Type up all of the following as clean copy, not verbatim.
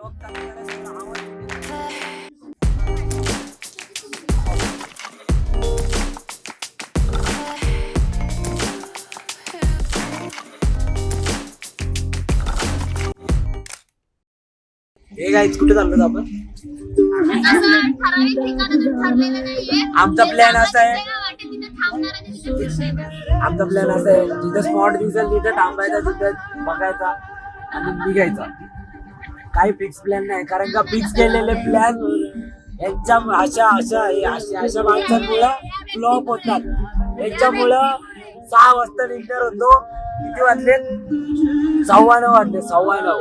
हे गाईच कुठे चाललो आपण? आमचा प्लॅन असा आहे जिथं स्पॉट दिसेल तिथं थांबायचा, तिथं बघायचा आणि निघायचा. काही फिक्स प्लॅन नाही, कारण का फिक्स केलेले प्लॅन यांच्या अशा माणसांमुळं फ्लॉप होतात. यांच्यामुळं 6 वाजता निघणार होतो, किती वाजले? 9:15 वाजले. 9:15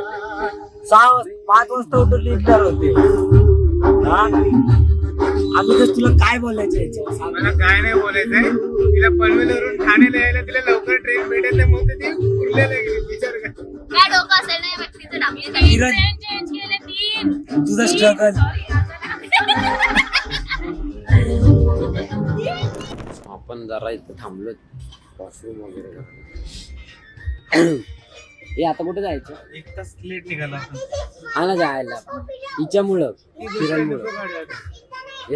5 वाजता उठून निघणार होते. आम्ही तर तुला काय बोलायचं? मला काय नाही बोलायचंय. तिला पनवेलवरून ठाण्याला यायला तिला लवकर ट्रेन भेटेल नाही, मग ती उरलेला गेली. विचार कर काय डोकं असेल नाही व्यक्तीचं टाकली चेंज केले 3 तुझं स्ट्रगल. आपण जरा इथं थांबलो, वॉशरूम वगैरे. हे आता कुठे जायचं? 1 तास लेट निघाला. आला जायला हिच्यामुळं, फिरायला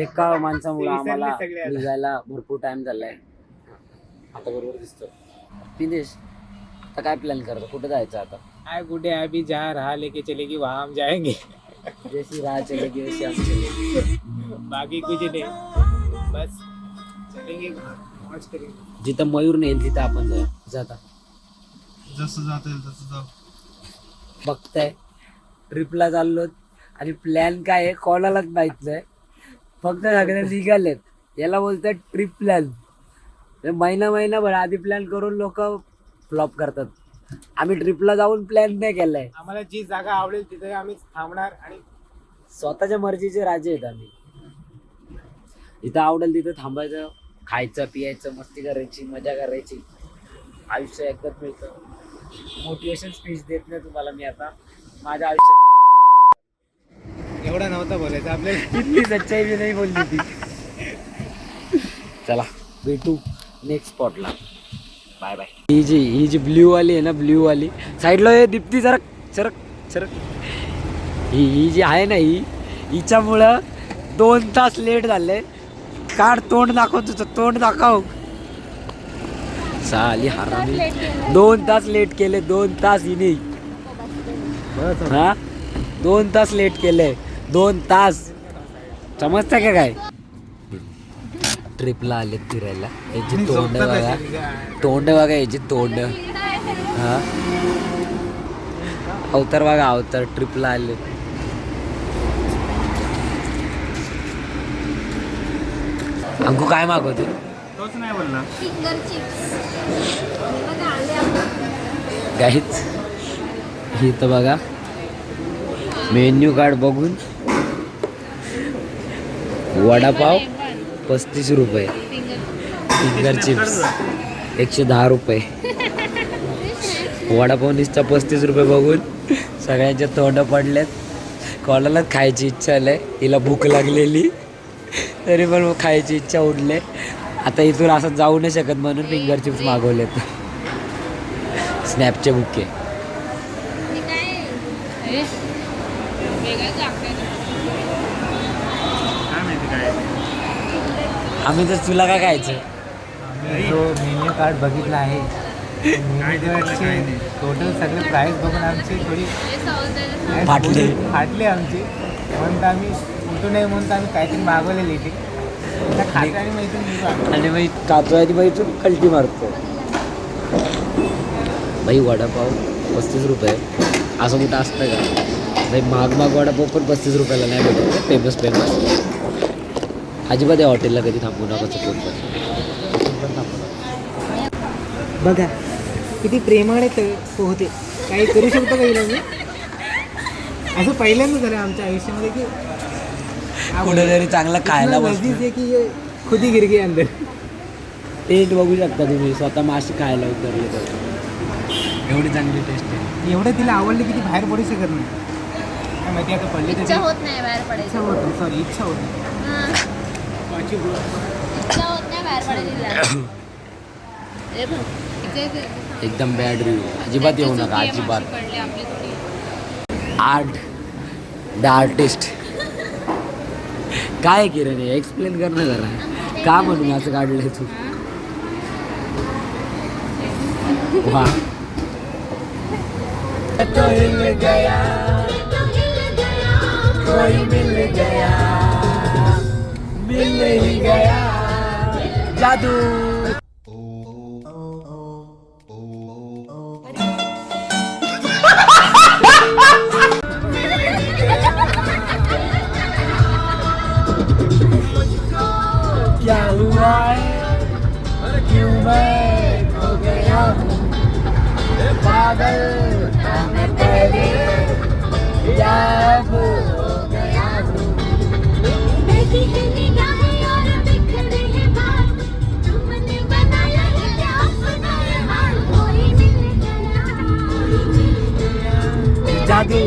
एका माणसामुळं आम्हाला निघायला भरपूर टाइम झालाय. आता बरोबर दिसतो. पिदेश, आता काय प्लॅन करतो? कुठे जायचं आता? काय कुठे अभी जहाँ राह लेके चलेगी वहाँ हम जाएंगे. जैसी राह चलेगी वैसे हम चलेंगे. बाकी कुछ नहीं, बस चलेंगे, मौज करेंगे. जिथं मयूर नेईल तिथं आपण जाता. जसं जाता येईल तसं जाऊ. बघताय ट्रिपला चाललो आणि प्लॅन काय आहे कोणालाच माहित नाही, फक्त सगळे निघालेत. याला बोलतात ट्रिप प्लॅन. महिनाभर आधी प्लॅन करून लोक फ्लॉप करतात. आम्ही ट्रिपला जाऊन प्लॅन नाही केलाय. आम्हाला जी जागा आवडेल तिथे आम्ही थांबणार आणि स्वतःच्या मर्जीचे राजे आहेत आम्ही. जिथं आवडेल तिथं थांबायचं, खायचं पियायचं, मस्ती करायची, मजा करायची. आयुष्य एकदाच मिळतं. मोटिवेशन स्पीच देत नाही तुम्हाला मी आता. माझ्या आयुष्यात एवढा नव्हता बोलायचं आपल्याला. किती सच्चाई मी नाही बोलली ती. चला भेटू नेक्स्ट स्पॉटला. Bye bye. ही जी ब्ल्यू वाली आहे ना, ब्ल्यू वाली साईडला हे दीप्ती सरक. ही जी आहे ना, हिच्यामुळं 2 तास लेट झाले. काढ तोंड दाखव, तुझं तोंड दाखव. साली हरामी. 2 तास लेट केले. 2 तास हिने. हा 2 तास लेट केले. 2 तास. समजतं का काय? ट्रिपला आलेत फिरायला. याची तोंड बघा, याची तोंड. हा अवतार बघा, अवतार ट्रिपला आले. अंकू काय मागवतो? तोच नाही बोलला. फिंगर चिप्स काहीच. ही तर बघा मेन्यू कार्ड बघून वडापाव 35 रुपये, फिंगर चिप्स 110 रुपये. वडापाव निसता 35 रुपये बघून सगळ्यांच्या तोंड पडलेत. कोणालाच खायची इच्छा आली. तिला भूक लागलेली तरी पण खायची इच्छा उडले. आता इथून असं जाऊ नाही शकत म्हणून फिंगर चिप्स मागवलेत. स्नॅपचे बुके. आम्ही तर तुला काय खायचं? जो मेन्यू कार्ड बघितला आहे टोटल सगळे प्राईस बघून आमची थोडी फाटले आमची. म्हणून आम्ही उठू नये म्हणून आम्ही काहीतरी मागवलेली इथे खातो आणि मग खातो आणि मग इथून कल्टी मारतो. भाई वडापाव 35 रुपये असं कुठं असतं का? भाई माग वडापाव पण 35 रुपयाला नाही भेटत. फेमस अजिबात या हॉटेलला कधी थांबू नका चुकून पण. बघा किती प्रेमाने होते. काही करू शकतो का हिला मी? असं पहिल्यांदा झालं आमच्या आयुष्यामध्ये की कुठेतरी चांगलं खायला आहे की खुदी गिर गई अंदर. टेस्ट बघू शकता तुम्ही स्वतः. माशी खायला उतरले तर एवढी चांगली टेस्ट आहे. एवढं तिला आवडली की ती बाहेर पडू शकत नाही. काय माहिती आता पडली तर इच्छा होत नाही बाहेर पडायची. इच्छा होत सॉरी इच्छा होत इच्छा होत नाही बाहेर पडायची. एकदम बॅड रिव्ह्यू. अजिबात येऊ नका, अजिबात. 8 द आर्टिस्ट. काय किरण एक्सप्लेन कर ना जरा, का म्हणून असं काढलंय तू? वा तो हिल गया, कोई मिल गया, मिल ही गया, जादू. क्या हुआ है, क्यों मैं खो गया हूँ, पागल था मैं पहले, या अब हो गया हूँ. बैठी है निगाहें और बिखरे हैं बाल, तुमने बनाया है क्या अपना ये हाल. कोई मिल गया, जादू.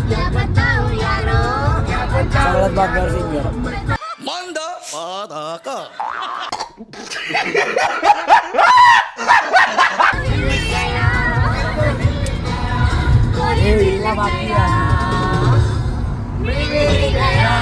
क्या बताओ यारो, क्या बताओ सगळ्यात बादगार सिंगर. हे हिला बाकी आहे. मिल गया.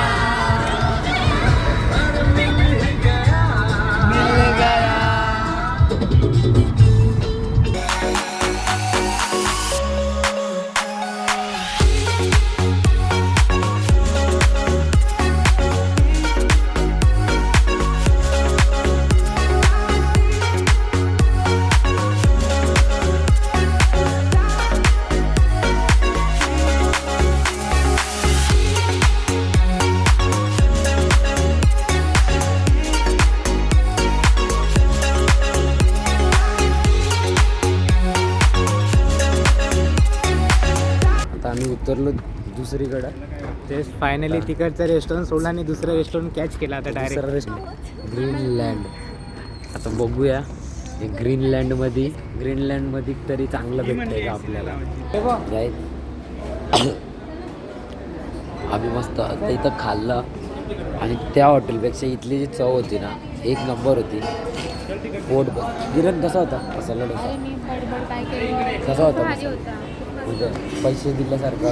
आता आम्ही उतरलो दुसरीकडं. तेच फायनली तिकडचं रेस्टॉरंट सोडलं आणि दुसरं रेस्टॉरंट कॅच केला आता डायरेक्ट. ग्रीनलँड. आता बघूया हे ग्रीनलँडमध्ये तरी चांगलं भेटतंय का आपल्याला. Guys, आम्ही मस्त आता इथं खाल्लं आणि त्या हॉटेलपेक्षा इथली जी चव होती ना एक नंबर होती. पोट गिरण कसा होता मसाला डोसा? कसा होता? म्हणजे पैसे दिल्यासारखं.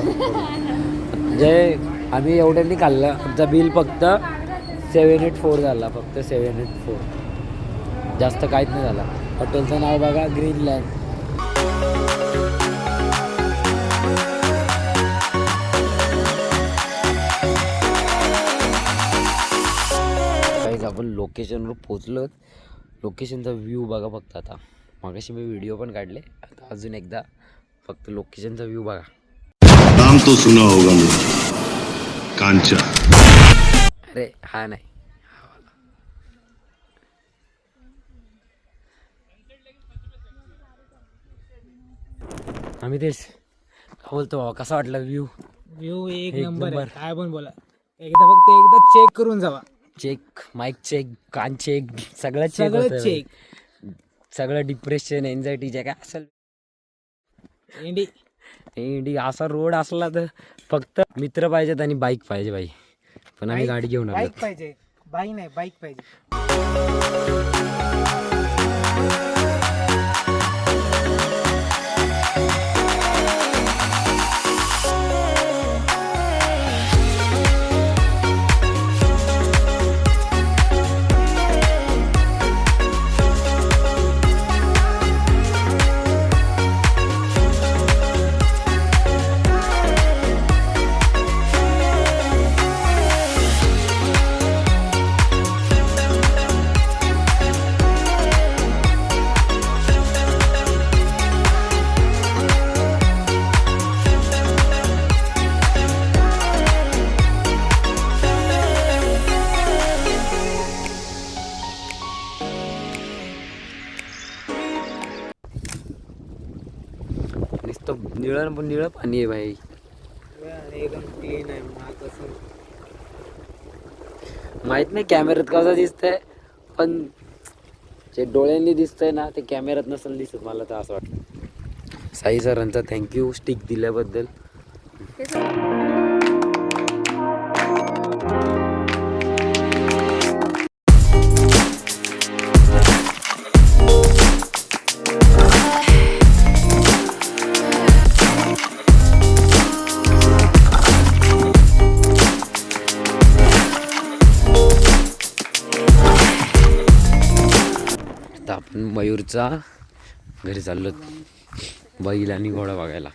म्हणजे आम्ही एवढ्यांनी खाल्लं, आमचा बिल फक्त 784 झाला, फक्त 784. जास्त काहीच नाही झाला. हॉटेलचं नाव बघा, ग्रीनलँड. काहीच आपण लोकेशनवर पोचलो. लोकेशनचा व्ह्यू बघा फक्त. आता मागाशी मी व्हिडिओ पण काढले, आता अजून एकदा फक्त लोकेशनचा व्ह्यू बघा. नाम तो सुना होगा मेरा, कांचा. अरे हा नाही, आम्ही तेच बोलतो बाबा. कसा वाटला व्ह्यू? व्ह्यू एक एक नंबर आहे. नंबर. काय पण बोला, फक्त एकदा चेक करून जावा. चेक, माईक चेक, कान चेक, सगळं चेक सगळं होतं. चेक. सगळं डिप्रेशन, एन्झायटी जे काय असेल. इंडी असा रोड असला तर फक्त मित्र पाहिजेत आणि बाईक पाहिजे बाई. पण आम्ही गाडी घेऊन आलो. बाईक पाहिजे, बाई नाही, बाईक पाहिजे. नुसतं निळं पाणी आहे भाई. एकदम क्लीन आहे. महाग असं माहित नाही कॅमेऱ्यात कसं दिसतंय, पण जे डोळ्यांनी दिसतंय ना ते कॅमेऱ्यात नसेल दिसत. मला तर असं वाटतं. साई सरांचा थँक्यू स्टिक दिल्याबद्दल. आपण मयूरचा घरी चाललो बैल आणि घोडा बघायला.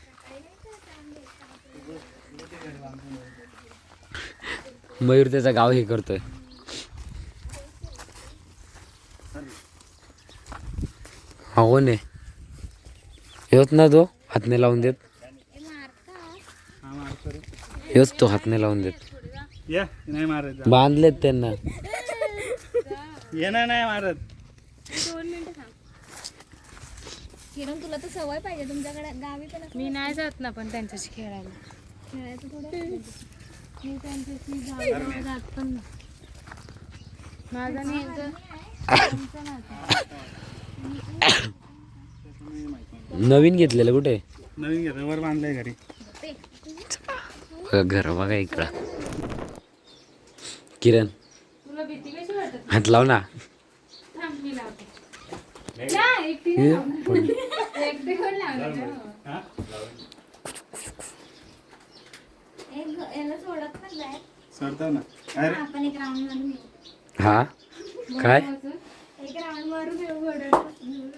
मयूर त्याचं गाव हे करतोय. हो ने हेच ना तो हातने लावून देत. हेच तो हातने लावून देत. नाही मारत बांधलेत त्यांना. येणार नाही मारत. 2 मिनिटं थांब. किरण तुला तर सवय पाहिजे तुमच्याकडे गावी पण मी नाही जात ना पण त्यांच्याशी खेळायला. खेळायचं थोडं मी त्यांच्याशी जात पण नाही. माझा नाही नवीन घेतलेलं कुठे नवीन घेतलं वर बांधलंय घरी. बघा घर बघा इकडं. किरण तुला भीती कशी वाटत? हात लाव ना. थांब मी लावते. नाही एकटी एकटी कोण लावलं? याला सोडत पण नाही. सरतो ना. अरे आपण एक राऊंड मारून येऊ. हा काय एक राऊंड मारून येऊ घोड्यावर.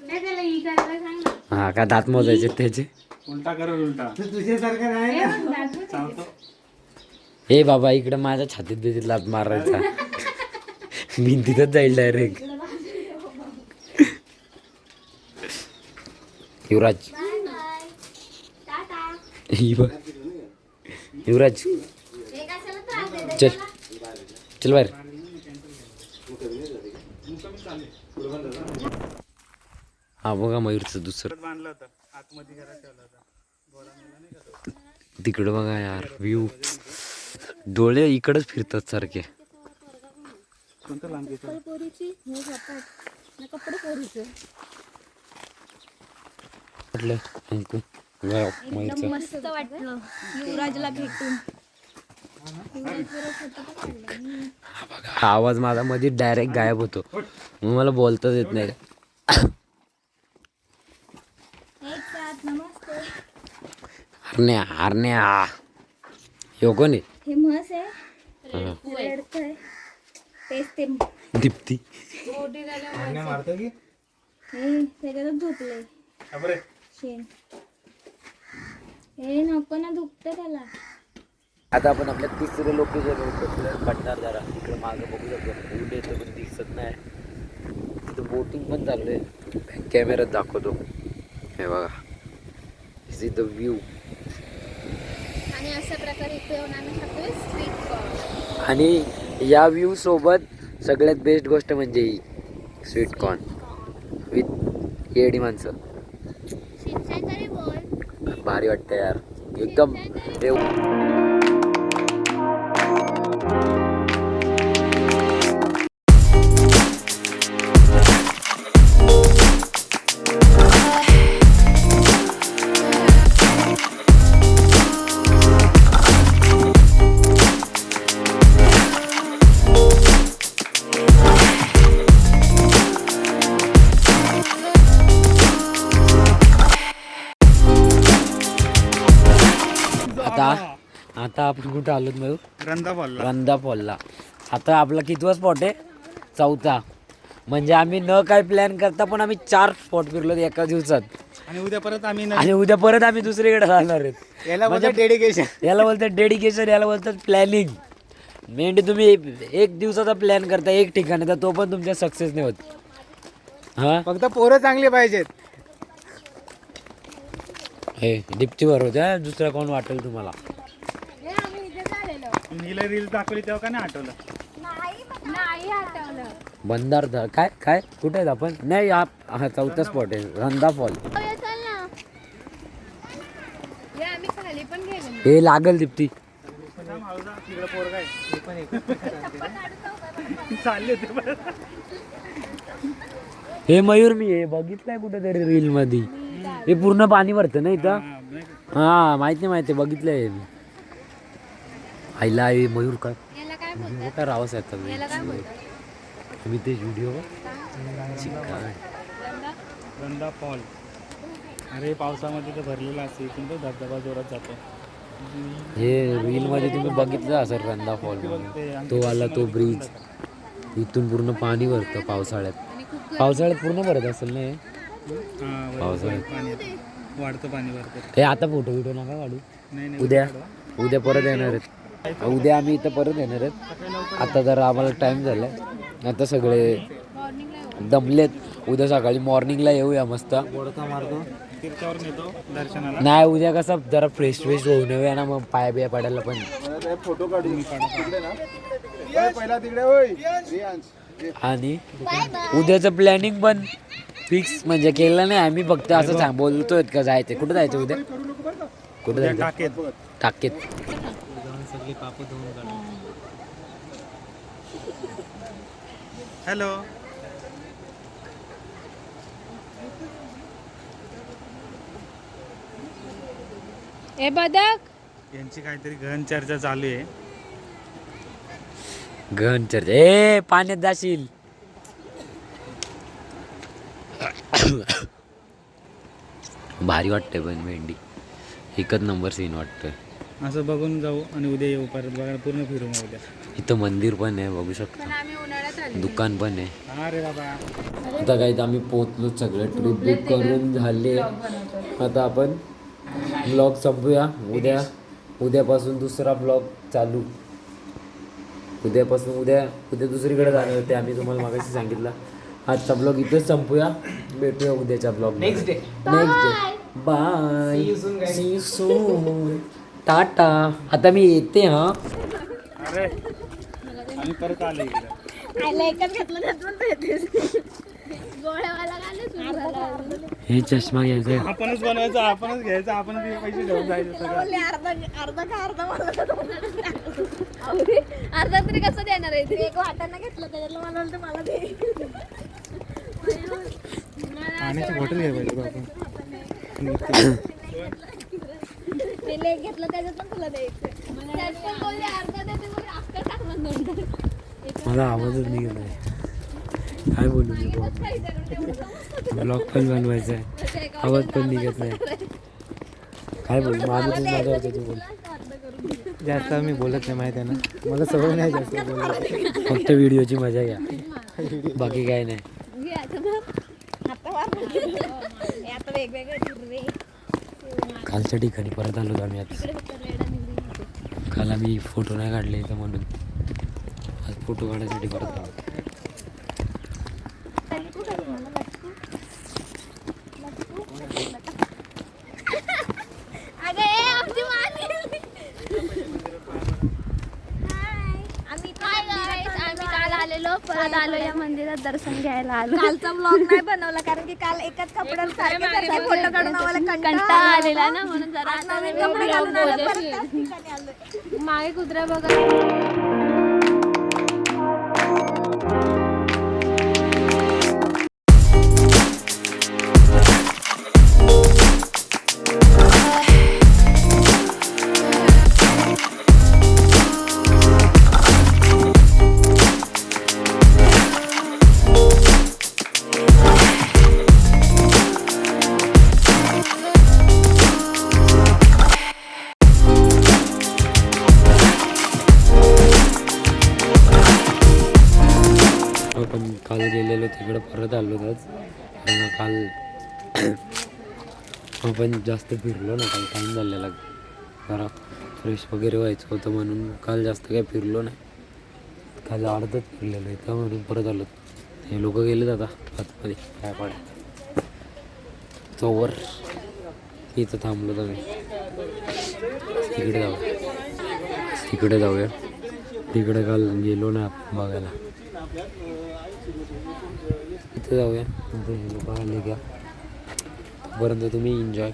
काय त्याला ही करायला सांग ना. हा का दात मोजायचे त्याचे. उलटा करू उलटा. तुझ्यासारखं नाही ना. चालतो. ए बाबा इकडं माझ्या छातीत बितीत लात मारायचा. भिंतीतच जाईल डायरेक्ट. युवराज ही बघ. युवराज चल चल बाहेर. हा बघा मयूरचं दुसरं बांधलं होतं आतमध्ये घरात ठेवलं होतं. तिकडं बघा यार व्ह्यू. डोळे इकडंच फिरतात सारखे. कोणतं लांब घेतो? पोरीची कपडे पोरीचे म्हटलं अंकु मयूरचं मस्त वाटलं युवराजला भेटून. हा आवाज माझा मध्ये डायरेक्ट गायब होतो मग मला बोलताच येत नाही. एक साथ नमस्ते. हरण्या हरण्या यो कोण आहे? हे म्हस आहे रडतंय. तेच ते दीप्ती. मारतो की हे त्याच्यातच झोपलंय अबरे शेण. हे नको ना दुखतं त्याला. आता आपण आपल्या तिसरं लोकेशन पडणार जरा तिकडे मागं बघू शकतो. ऊन येतं पण दिसत नाही. तिथं बोटिंग पण चालू आहे. कॅमेऱ्यात दाखवतो. हे बघा दिस इज द व्ह्यू. आणि अशा प्रकारे इथे येऊन आम्ही खातोय स्वीट कॉर्न. आणि या व्ह्यू सोबत सगळ्यात बेस्ट गोष्ट म्हणजे ही स्वीट कॉर्न विथ येडी माणसं. शिक्षण तरी बोल. भारी वाटतं यार एकदम. आता आपण कुठं आलो मयूर? रंदा बोलला. रंदा फॉलला. आता आपला कितवा स्पॉट आहे? 4था. म्हणजे आम्ही न काय प्लॅन करता पण आम्ही 4 स्पॉट फिरलो एका दिवसात. आणि उद्या परत आम्ही आणि उद्या परत आम्ही दुसरीकडे जाणार आहेत. याला बोलतात डेडिकेशन. याला बोलतात डेडिकेशन. याला बोलतात प्लॅनिंग. मेंढी तुम्ही एक दिवसाचा प्लॅन करता एक ठिकाणी तर तो पण तुमच्या सक्सेस नाही होत. हा फक्त पोरं चांगली पाहिजेत. हे डिप्टी बरोबर दुसरा कोण वाटेल तुम्हाला? नीला रील दाखवली तेव्हा का नाही आठवलं? नाही आठवलं. बंदार काय काय कुठे आहेत आपण? नाही हा 4था स्पॉट आहे रंदा फॉल. चल ना. आम्ही खाली पण गेलो. हे लागल दीप्ती. तिकडे पोरगा आहे. चालले होते परत. हे मयूर मी हे बघितलंय कुठेतरी रील मध्ये. हे पूर्ण पाणी भरतं ना इथं. हा माहिती बघितलंय मी. आईला हे मयूर काय याला काय काय रावस येतात याला काय बोलतात? मी ते व्हिडिओ रंदा फॉल. अरे पावसामध्ये तर भरलेला असेल पण तो धबधबा जोरात जातो. हे रील मध्ये तुम्ही बघितलं असेल रंदा फॉल. तो आला तो ब्रिज इथून पूर्ण पाणी भरतं पावसाळ्यात. पावसाळ्यात पूर्ण भरत असेल ना हे? हां पावसाळ्यात. पाणी येतं. वाढतं पाणी भरतं. हे आता फोटो बिटो नका काढू. नाही उद्या परत येणार आहेत. उद्या आम्ही इथं परत येणार आहेत. आता जरा आम्हाला टाइम झाला. आता सगळे दमलेत. उद्या सकाळी मॉर्निंगला येऊया मस्त. तीर्थावरून येतो दर्शनाला. नाही उद्या कसं जरा फ्रेश होऊन येऊया ना, मग पाया बिया पडायला पण. आणि उद्याचं प्लॅनिंग पण फिक्स म्हणजे केलं नाही आम्ही, फक्त असं बोलतोय का जायचं. कुठं जायचं उद्या? कुठं जायचं? टाकेत. सगळे कापूर धुवून काढा. हॅलो. ए बदक यांची काहीतरी गहन चर्चा चालू आहे. गहन चर्चा. ए पाण्यात जाशील. भारी वाटतंय पण भेंडी एकच नंबर सीन वाटतंय. असं बघून जाऊ आणि उद्या येऊ परत बघायला पूर्ण फिरू मग उद्या. इथं मंदिर पण आहे बघू शकता. आम्ही उन्हाळ्यात आलो. दुकान पण आहे. अरे बाबा. आता काही आम्ही पोहोचलो, सगळं ट्रिप बुक करून झाले. आता आपण ब्लॉग संपूया. उद्यापासून दुसरा ब्लॉग चालू. उद्या दुसरीकडे जाणार होते आम्ही, तुम्हाला मागाशी सांगितलं. आजचा ब्लॉग इथेच संपूया. भेटूया उद्याच्या blog. Next day. Bye. See you soon. Tata. आता मी येते. हा अरे आम्ही परत आलो इकडे. आयला एकच घेतलं त्यात पण येतेस. गोळ्यावाला घालच. हे चष्मा घ्यायचा. आपणच बनवायचं, आपणच घ्यायचं, आपणच पैसे घेऊन जायचं सगळं. अर्धा तरी कसं देणार आहे? एक वाटाणा घेतलं त्याच्यातलं मला वाटतं मला दे. पाण्याची बॉटल घ्यायला पाहिजे बा आपण. ते लेक घेतलं त्याच्यात पण तुला द्यायचं. त्यात पण बोलले अर्धा देते बोलले अख्खा टाक म्हणून. मला आवाजच निघत नाही. काय बोलू मी? ब्लॉग पण बनवायचा आहे, आवाज पण निघत नाही. काय बोलू? माझं तू माझ्यावरती तू बोल. जास्त मी बोलत नाही, माहिती आहे ना मला सवय नाही जास्त बोलायची. फक्त व्हिडिओची मजा घ्या, बाकी काय नाही. आता वेगवेगळे कालच्या ठिकाणी परत आलो आम्ही. आता काल आम्ही फोटो नाही काढले इथं म्हणून आज फोटो काढायसाठी परत आलो. परत आलो या मंदिरात दर्शन घ्यायला आलो. कालचा ब्लॉग नाही बनवला कारण की काल एकाच कपड्यात सारखे फोटो काढून आम्हाला कंटाळा आलेला ना, म्हणून जरा मागे कुत्रा बघा. आपण काल गेलेलो तिकडं परत आलो आज. काल आपण जास्त फिरलो ना, काल टाईम झालेला जरा फ्रेश वगैरे व्हायचं होतं म्हणून काल जास्त काही फिरलो नाही. काल अर्धच फिरलेलो इथं म्हणून परत आलो. हे लोक गेलेत आता आतमध्ये काय पाड्या चोवर. इथं थांबलो तर मी. तिकडे जाऊया. तिकडे काल गेलो ना बघायला. इथे जाऊया. हे लोक आले का तोपर्यंत तुम्ही एन्जॉय.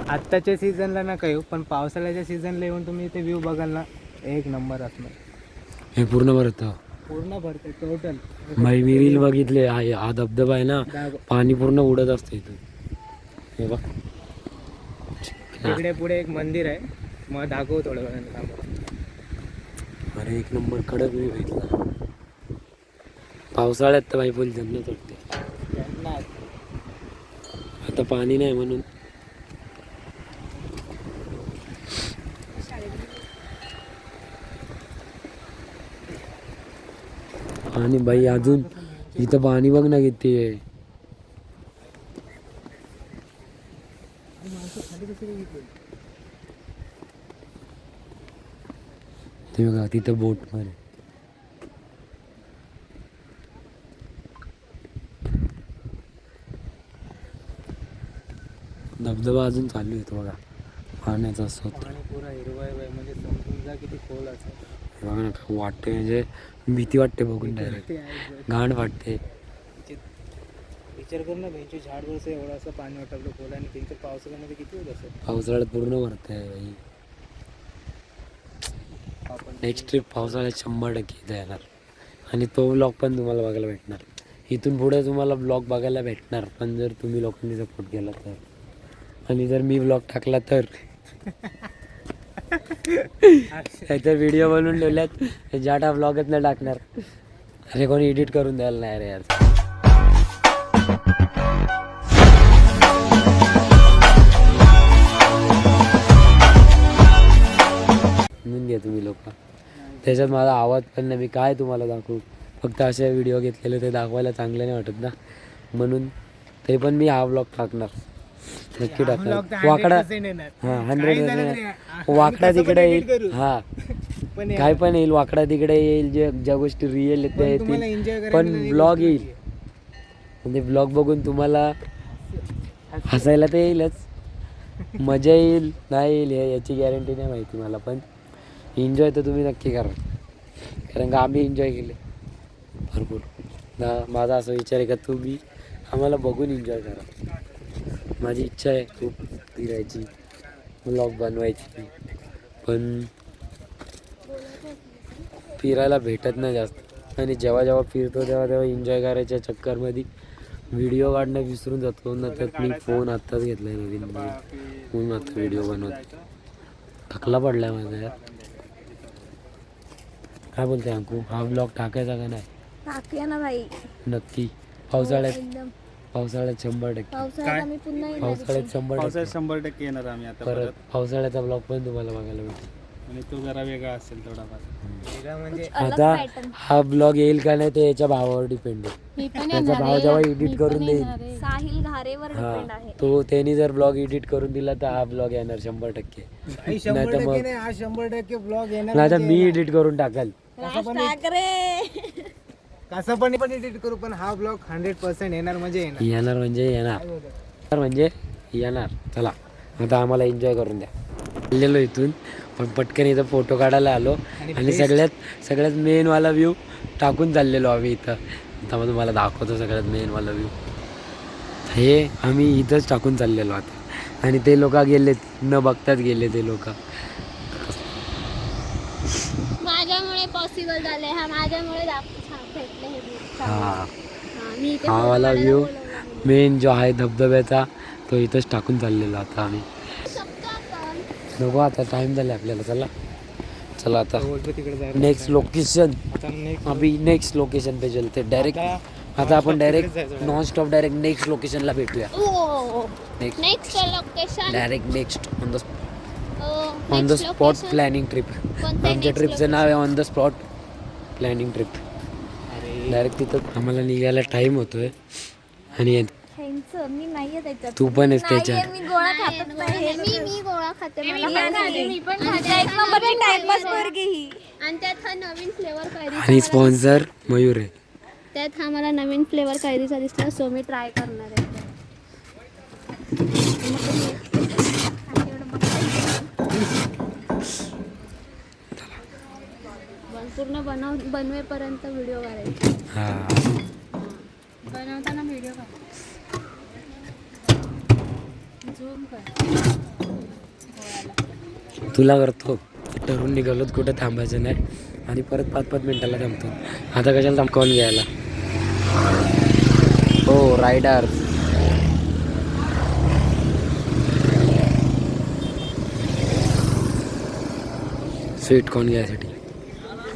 आत्ताच्या सीझनला ना काही, पण पावसाळ्याच्या सीझनला येऊन तुम्ही इथे व्ह्यू बघाल ना, एक नंबर असणार. हे पूर्ण भरतं. पूर्ण भरते टोटल. मी रील बघितले. हा धबधबा आहे ना, पाणी पूर्ण उडत असतं इथून. हे बघ तिकडे पुढे एक मंदिर आहे, मग दाखव थोडं वेळानं. अरे एक नंबर कडक व्ह्यू भेटला. पावसाळ्यात तर बाई बोल जन्नत वाटते. आता पाणी नाही म्हणून. आणि बाई अजून इथं पाणी बघ ना किती आहे. ते बघा तिथं बोट मध्ये धबधबा अजून चालू येतो बघा पाण्याचा स्रोत. पाणी पुरा हिरवा आहे म्हणजे समजून जा किती खोल असं. बघा ना वाटते म्हणजे भीती वाटते बघून डायरेक्ट घाण वाटते. विचार कर ना बेंचू झाडवरचं एवढं असं पाणी वाटलं खोल आणि त्यांच्या पावसाळ्यामध्ये किती होत असेल. पावसाळ्यात पूर्ण भरत आहे बाई. नेक्स्ट ट्रिप पावसाळ्यात 100% इथं येणार आणि तो ब्लॉग पण तुम्हाला बघायला भेटणार. इथून पुढे तुम्हाला ब्लॉग बघायला भेटणार पण जर तुम्ही लोकांनी सपोर्ट केला तर. आणि जर मी ब्लॉग टाकला तर त्याचा व्हिडिओ बनवून ठेवल्यात ज्याटा ब्लॉगच नाही टाकणार. अरे कोणी एडिट करून द्यायला नाही रे यार. म्हणून घ्या तुम्ही लोक. त्याच्यात माझा आवाज पण नाही. मी काय तुम्हाला दाखवू. फक्त असे व्हिडिओ घेतलेले ते दाखवायला चांगले नाही वाटत ना म्हणून. ते पण मी हा ब्लॉग टाकणार नक्की टाकणार. वाकडा हां 100% वाकडा तिकडे येईल. हा काय पण येईल वाकडा तिकडे येईल. ज्या गोष्टी रिअल त्या येतील पण ब्लॉग येईल. म्हणजे ब्लॉग बघून तुम्हाला हसायला तर येईलच. मजा येईल नाही येईल याची गॅरंटी नाही माहिती मला. पण एन्जॉय तर तुम्ही नक्की करा कारण का आम्ही एन्जॉय केले भरपूर. माझा असा विचार आहे का तुम्ही आम्हाला बघून एन्जॉय करा. माझी इच्छा आहे खूप फिरायची ब्लॉग बनवायची पण फिरायला भेटत नाही जास्त. आणि जेव्हा जेव्हा फिरतो तेव्हा एन्जॉय करायच्या चक्करमध्ये व्हिडिओ काढणं विसरून जातो ना. तर मी फोन आत्ताच घेतला आहे नवीन म्हणून आता व्हिडिओ बनवतो. थकला पडला आहे माझा यार. काय बोलते अंकू हा ब्लॉग टाकायचा का नाही. टाकूया ना भाई नक्की पावसाळ्यात. एकदम. पावसाळ्यात 100%. पावसाळ्यात आम्ही पुन्हा येणार पावसाळ्यात 100%. पावसाळ्यात 100% येणार आम्ही आता परत परत. पावसाळ्याचा ब्लॉग पण तुम्हाला बघायला भेटेल. आणि तो जरा वेगळा असेल थोडाफार. म्हणजे अलग आता pattern. हा ब्लॉग येईल का नाही ते याच्या भावावर डिपेंड आहे. मी पण त्याचा येणार भाव आहे. जेव्हा एडिट करून देईल साहिल घारेवर हा डिपेंड आहे. तो त्यांनी जर ब्लॉग एडिट करून दिला तर हा ब्लॉग येणार 100%. काही 100% नाही, हा 100% ब्लॉग येणार. नाही तर म्हणजे मी एडिट करून टाकाल. टाक रे. कसं पण एडिट करू पण हा ब्लॉग 100% येणार म्हणजे येणार. येणार म्हणजे येणार. काय बोलतो? येणार म्हणजे येणार. चला आता आम्हाला एन्जॉय करून द्या. आलेलो इथून पण पटकन इथं फोटो काढायला आलो आणि सगळ्यात मेनवाला व्ह्यू टाकून चाललेलो आम्ही इथं. आता मग तुम्हाला दाखवतो सगळ्यात मेनवाला व्ह्यू. हे आम्ही इथंच टाकून चाललेलो आता आणि ते लोक गेलेत न बघताच गेले ते लोक. माझ्यामुळे पॉसिबल झाले. हा माझ्यामुळे भेटले हे view. हा मी इथे हा photo वाला काढायला व्ह्यू बोलवलं. मेन जो आहे धबधब्याचा तो इथंच टाकून चाललेलो आता आम्ही. नको आता टाइम झाला आपल्याला. चला आता बोलतो तिकडे जायला. Next location. आता next अभी नेक्स्ट लोकेशन पे चलते डायरेक्ट. आता आपण direct non stop direct next लोकेशनला भेटूया. Next location direct next on the spot planning trip. आमच्या ट्रिपचं नाव आहे on the spot planning trip. Direct तिथं आम्हाला निघायला टाईम होतोय आणि मी नाहीये त्याच्यात. तू पण आहेस त्याच्यात. मी गोळा खातच नाही. मी गोळा खाते. मी पण खाते. एक नंबरची टाइमपास पोरगी ही. आणि त्यात हा नवीन फ्लेवर कैरीचा. आणि स्पॉन्सर मयूर आहे. त्यात हा मला नवीन फ्लेवर कैरीचा दिसला सो मी ट्राय करणार आहे. पूर्ण बनवेपर्यंत व्हिडिओ करायचा. हा बनवताना व्हिडिओ कर. झूम कर. तुला करतो. ठरवून निघालोत कुठं थांबायचं नाही आणि परत 5-5 मिनिटाला थांबतो. आता कशाला थांबवून घ्यायला. हो रायडर. स्वीट कॉर्न घ्यायसाठी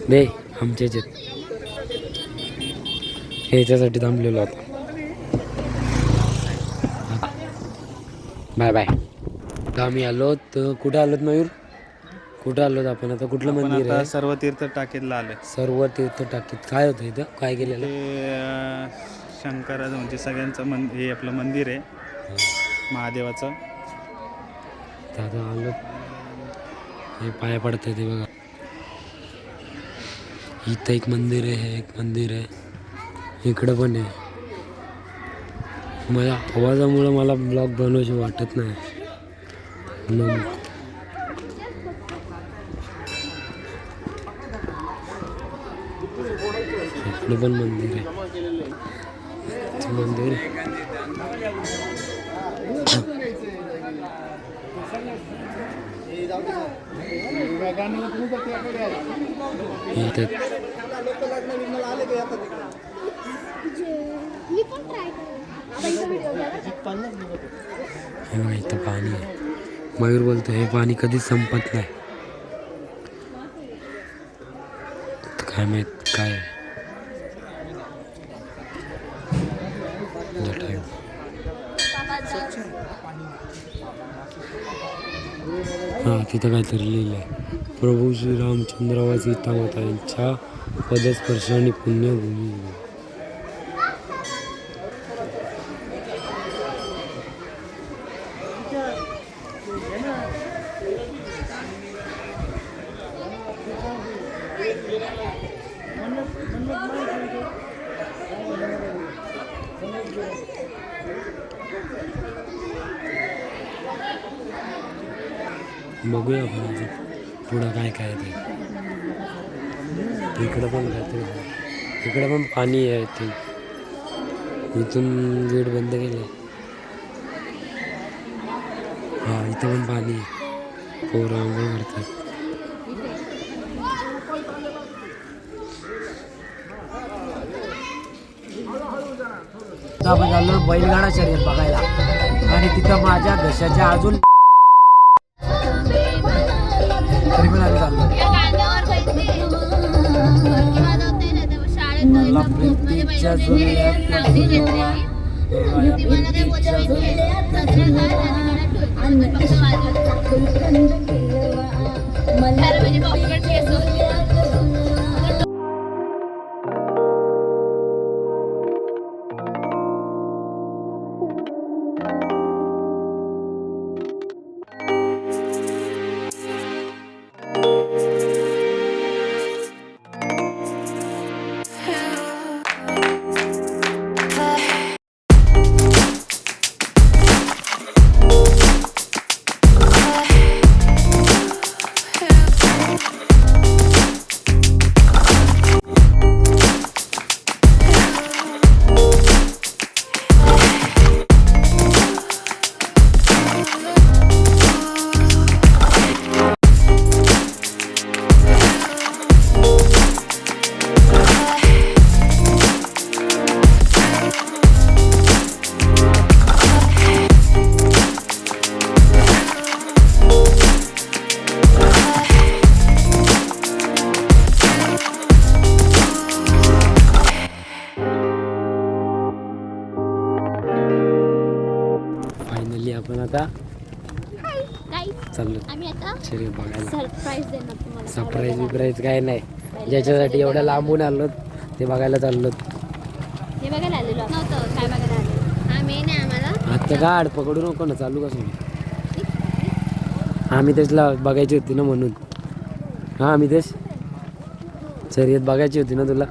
दे आमच्याच ह्याच्यासाठी थांबलेलो आता. Bye bye. आम्ही आलो तर कुठे आलोत मयूर. कुठं आलो आपण आता? कुठलं आपण मंदिर आता आहे? सर्व तीर्थ टाकीतला आलोय. सर्व तीर्थ टाकीत काय होतं इथं? काय केलेलं? ते शंकराचं म्हणजे सगळ्यांचं हे आपलं मंदिर आहे महादेवाचं. दादा आलो, हे पाया पडतं ते बघा. इथं एक मंदिर आहे, हे एक मंदिर आहे, इकडं पण आहे. माझ्या आवाजामुळं मला ब्लॉग बनवायची वाटत नाही. इकडं पण मंदिर आहे, मंदिर हे बघा इथं पाणी आहे. मयूर बोलतो हे पाणी कधीच संपत नाही. काय माहित काय आहे. हा तिथं काहीतरी लिहिलं आहे. प्रभू श्री रामचंद्र व सीता माता यांच्या पदस्पर्शाने पुण्यभूमी. बघूया आपण अजून पुढं काय काय ते. इकडं पण काहीतरी, इकडं पण पाणी आहे. ते इथून गेट बंद केलं. हा इथं पण पाणी आहे. पोरं आंघोळ करतात. आपण चाललो बैलगाडा शर्यत बघायला आणि तिथं माझ्या घशाच्या अजून तरी पण आम्ही चाललो. मला प्रीतीच्या आपण आता चाललो शर्यत बघायला. सरप्राईज बिप्राईज काय नाही, ज्याच्यासाठी एवढ्या लांबून आलो ते बघायला चाललो. हे बघायला आलेलो नव्हतं, काय बघायला आलेलो आम्ही नाही. आम्हाला आता गाड पकडू नको ना, चालू कसं. आम्ही त्याला बघायची होती ना म्हणून. हा आम्ही तेच शर्यत बघायची होती ना तुला.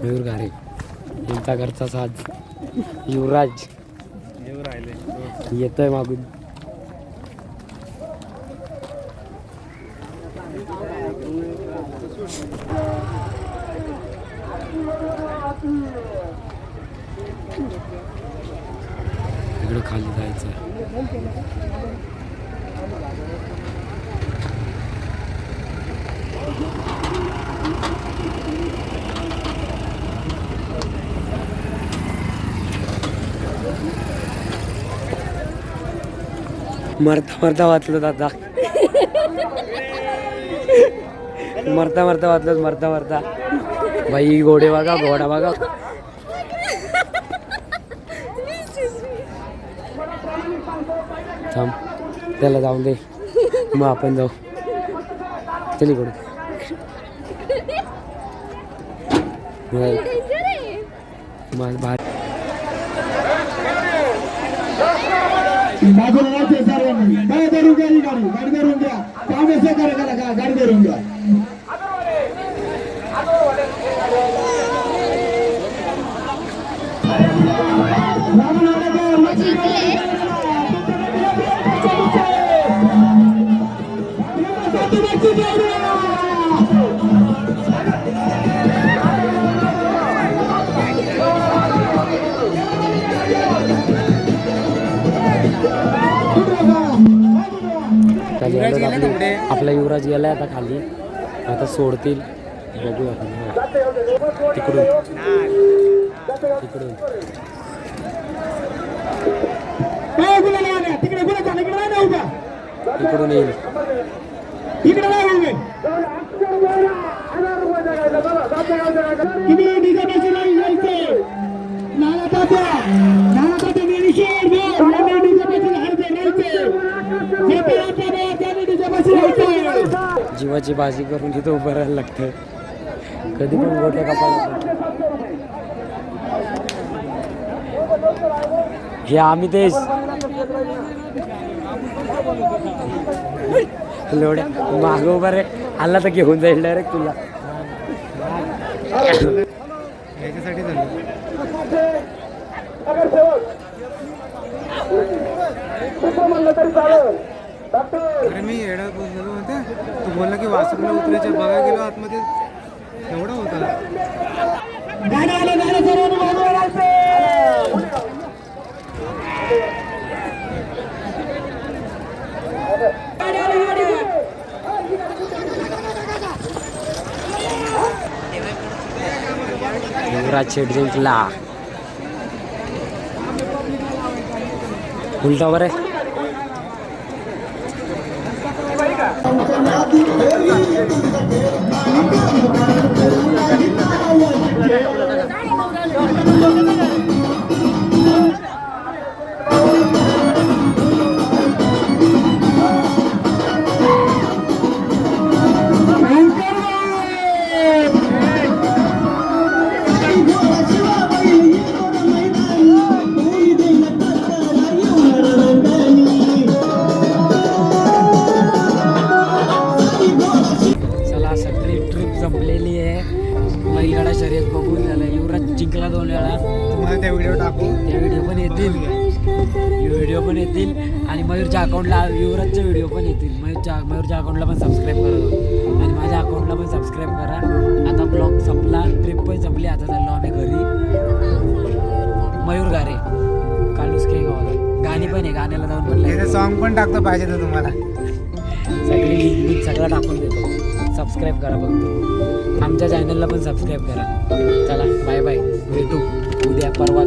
मयूर घारे यांचा घरचा साज युवराज येतोय मागून. इकडे खाली जायचं आहे. मरता मरता वाचलो दादा. मरता मरता वाचलो, मरता मरता. बाई घोडे बघा, घोडा बघा. थांब त्याला जाऊन दे, मग आपण जाऊ. चल इकडून. मग बाहेर बाजूला राहते सर्वांनी. गाडी धरून घ्या, गाडी धरून घ्या. काम असं करा का गाडी धरून घ्या. आपला युवराज गेलाय आता खाली, आता सोडतील, बघू आपण. तिकडून तिकडून इकडून येईल. जीवाची बाजी करून तिथं उभं राहायला लागतं. कधी पण गोट्या कपाळात. हे आम्ही तेच एवढ्या माग उभा रे, आला तर घेऊन जाईल डायरेक्ट तुला. याच्यासाठी झालं. अरे मी येडा बोललो होते, तू बोलला की वासरूला उतरायच्या बघा गेलो आतमध्ये, एवढा होता. युवराज शेठ जिंकला. उलटा वर आहे. संपलेली आहे. बैलगाडा शर्यत बघून झालं. युवराज जिंकला 2 वेळा. तुम्हाला त्या व्हिडिओ टाकू, त्या व्हिडिओ पण येतील आणि मयूरच्या अकाउंटला युवराजचे व्हिडिओ पण येतील. मयूरच्या अकाउंटला पण सबस्क्राईब करा आणि माझ्या अकाउंटला पण सबस्क्राईब करा. आता ब्लॉग संपला, ट्रिप पण संपली. आता चाललो आम्ही घरी. मयूर गारे कालुसके गावाला गाणी पण आहे, गाण्याला जाऊन पण सॉन्ग पण टाकतो पाहिजे तर तुम्हाला. सगळी लिंक सगळं टाकून देतो. सबस्क्राईब करा फक्त. आमच्या चॅनलला पण सबस्क्राईब करा. चला बाय बाय, भेटू उद्या परवा.